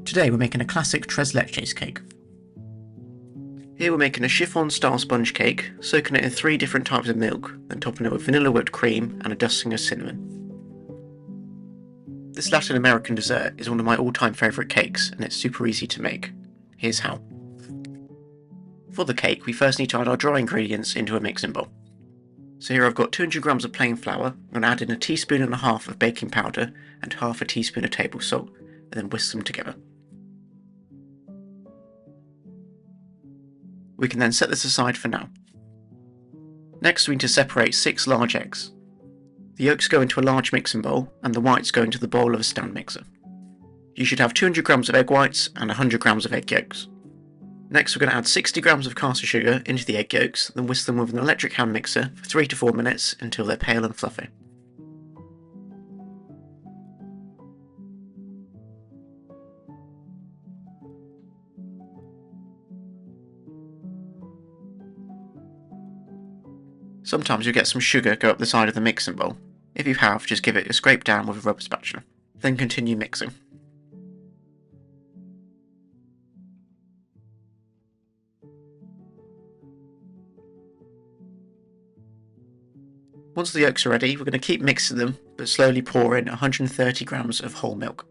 Today we're making a classic tres leches cake. Here we're making a chiffon style sponge cake, soaking it in 3 different types of milk, then topping it with vanilla whipped cream and a dusting of cinnamon. This Latin American dessert is one of my all-time favourite cakes, and it's super easy to make. Here's how. For the cake, we first need to add our dry ingredients into a mixing bowl. So here I've got 200 grams of plain flour. I'm going to add in 1.5 teaspoons of baking powder and half a teaspoon of table salt, and then whisk them together. We can then set this aside for now. Next we need to separate 6 large eggs. The yolks go into a large mixing bowl and the whites go into the bowl of a stand mixer. You should have 200 grams of egg whites and 100 grams of egg yolks. Next we're going to add 60 grams of caster sugar into the egg yolks, then whisk them with an electric hand mixer for 3 to 4 minutes until they're pale and fluffy. Sometimes you'll get some sugar go up the side of the mixing bowl. If you have, just give it a scrape down with a rubber spatula. Then continue mixing. Once the yolks are ready, we're going to keep mixing them, but slowly pour in 130 grams of whole milk.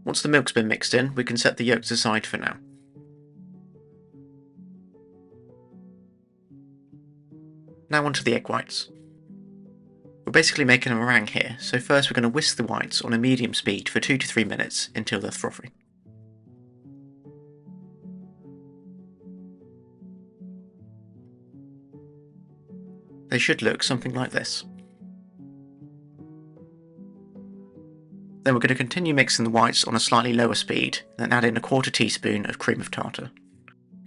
Once the milk's been mixed in, we can set the yolks aside for now. Now onto the egg whites. We're basically making a meringue here, so first we're going to whisk the whites on a medium speed for 2 to 3 minutes until they're frothy. They should look something like this. Then we're going to continue mixing the whites on a slightly lower speed, then add in 1/4 teaspoon of cream of tartar.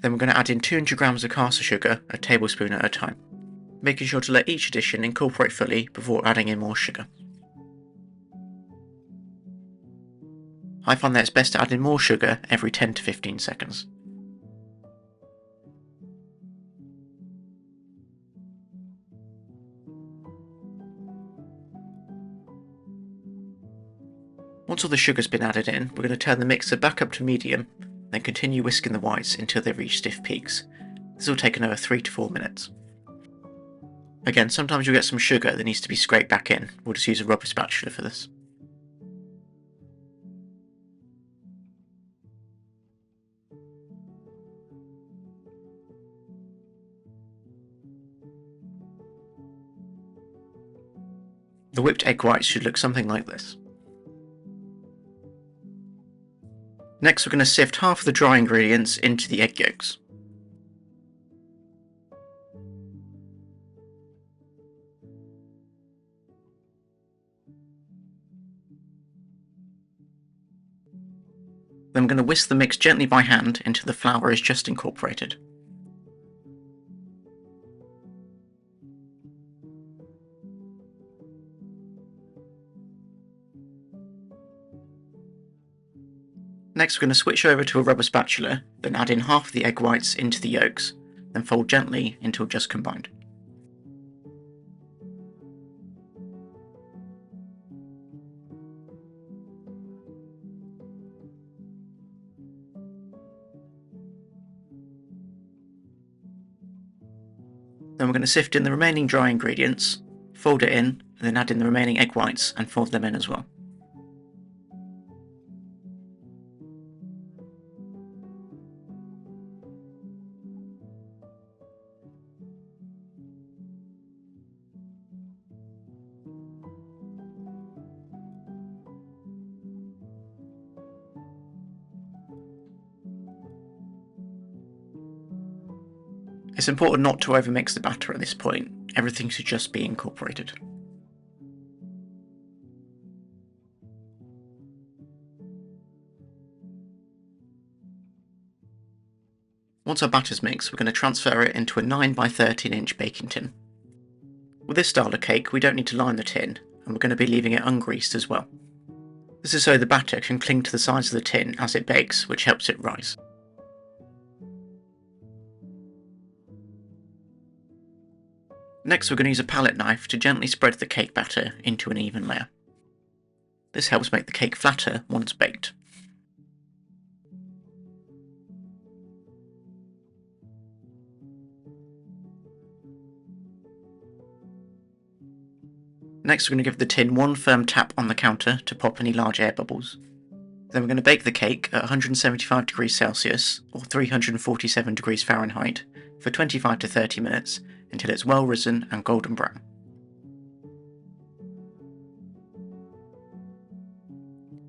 Then we're going to add in 200 grams of caster sugar, a tablespoon at a time, making sure to let each addition incorporate fully before adding in more sugar. I find that it's best to add in more sugar every 10 to 15 seconds. Once all the sugar's been added in, we're going to turn the mixer back up to medium, then continue whisking the whites until they reach stiff peaks. This will take another 3 to 4 minutes. Again, sometimes you'll get some sugar that needs to be scraped back in. We'll just use a rubber spatula for this. The whipped egg whites should look something like this. Next we're going to sift half of the dry ingredients into the egg yolks. Then we're going to whisk the mix gently by hand until the flour is just incorporated. Next we're going to switch over to a rubber spatula, then add in half of the egg whites into the yolks, then fold gently until just combined. Then we're going to sift in the remaining dry ingredients, fold it in, and then add in the remaining egg whites and fold them in as well. It's important not to overmix the batter at this point. Everything should just be incorporated. Once our batter's mixed, we're going to transfer it into a 9 by 13 inch baking tin. With this style of cake, we don't need to line the tin, and we're going to be leaving it ungreased as well. This is so the batter can cling to the sides of the tin as it bakes, which helps it rise. Next we're going to use a palette knife to gently spread the cake batter into an even layer. This helps make the cake flatter once baked. Next we're going to give the tin one firm tap on the counter to pop any large air bubbles. Then we're going to bake the cake at 175 degrees Celsius or 347 degrees Fahrenheit for 25 to 30 minutes until it's well risen and golden brown.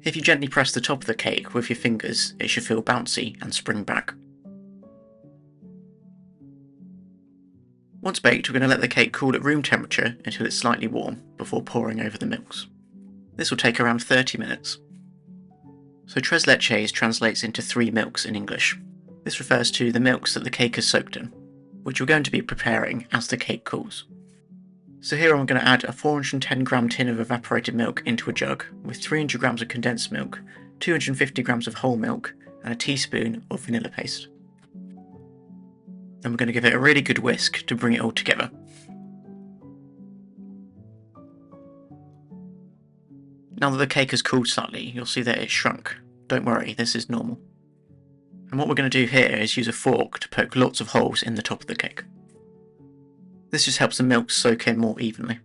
If you gently press the top of the cake with your fingers, it should feel bouncy and spring back. Once baked, we're going to let the cake cool at room temperature until it's slightly warm before pouring over the milks. This will take around 30 minutes. So tres leches translates into 3 milks in English. This refers to the milks that the cake is soaked in, which we're going to be preparing as the cake cools. So here I'm going to add a 410 gram tin of evaporated milk into a jug with 300 grams of condensed milk, 250 grams of whole milk and a teaspoon of vanilla paste. Then we're going to give it a really good whisk to bring it all together. Now that the cake has cooled slightly, you'll see that it's shrunk. Don't worry, this is normal. And what we're going to do here is use a fork to poke lots of holes in the top of the cake. This just helps the milk soak in more evenly.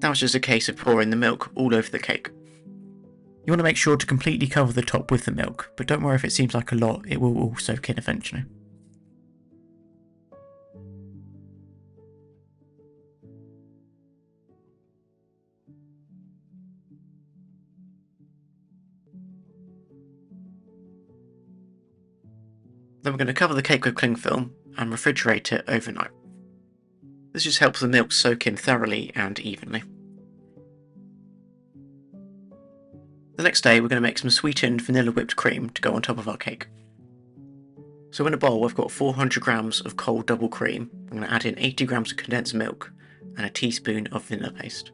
Now it's just a case of pouring the milk all over the cake. You want to make sure to completely cover the top with the milk, but don't worry if it seems like a lot, it will all soak in eventually. Then we're going to cover the cake with cling film and refrigerate it overnight. This just helps the milk soak in thoroughly and evenly. The next day we're going to make some sweetened vanilla whipped cream to go on top of our cake. So in a bowl I've got 400 grams of cold double cream. I'm going to add in 80 grams of condensed milk and a teaspoon of vanilla paste.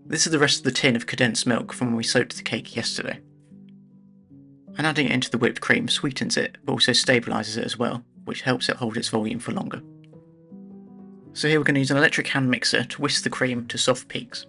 This is the rest of the tin of condensed milk from when we soaked the cake yesterday. And adding it into the whipped cream sweetens it, but also stabilises it as well, which helps it hold its volume for longer. So here we're going to use an electric hand mixer to whisk the cream to soft peaks.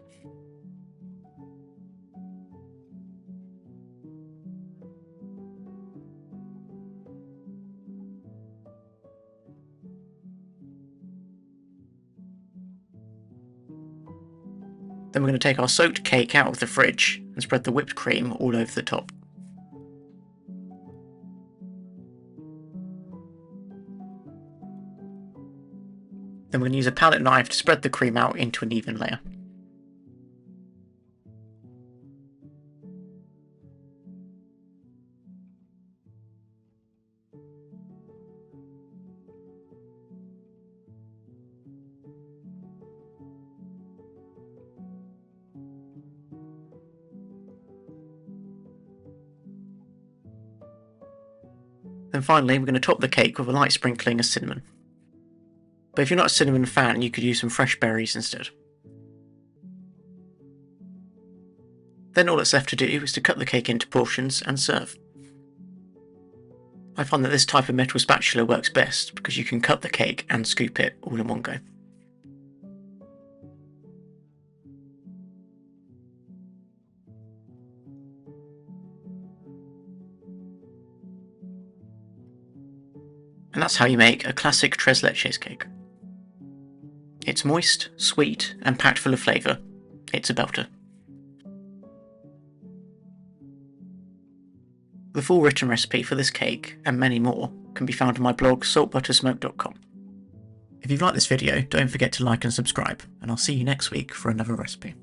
Then we're going to take our soaked cake out of the fridge and spread the whipped cream all over the top. Then we're going to use a palette knife to spread the cream out into an even layer. Then finally we're going to top the cake with a light sprinkling of cinnamon. But if you're not a cinnamon fan, you could use some fresh berries instead. Then all that's left to do is to cut the cake into portions and serve. I find that this type of metal spatula works best because you can cut the cake and scoop it all in one go. And that's how you make a classic tres leches cake. It's moist, sweet, and packed full of flavour. It's a belter. The full written recipe for this cake, and many more, can be found on my blog saltbuttersmoke.com. If you've liked this video, don't forget to like and subscribe, and I'll see you next week for another recipe.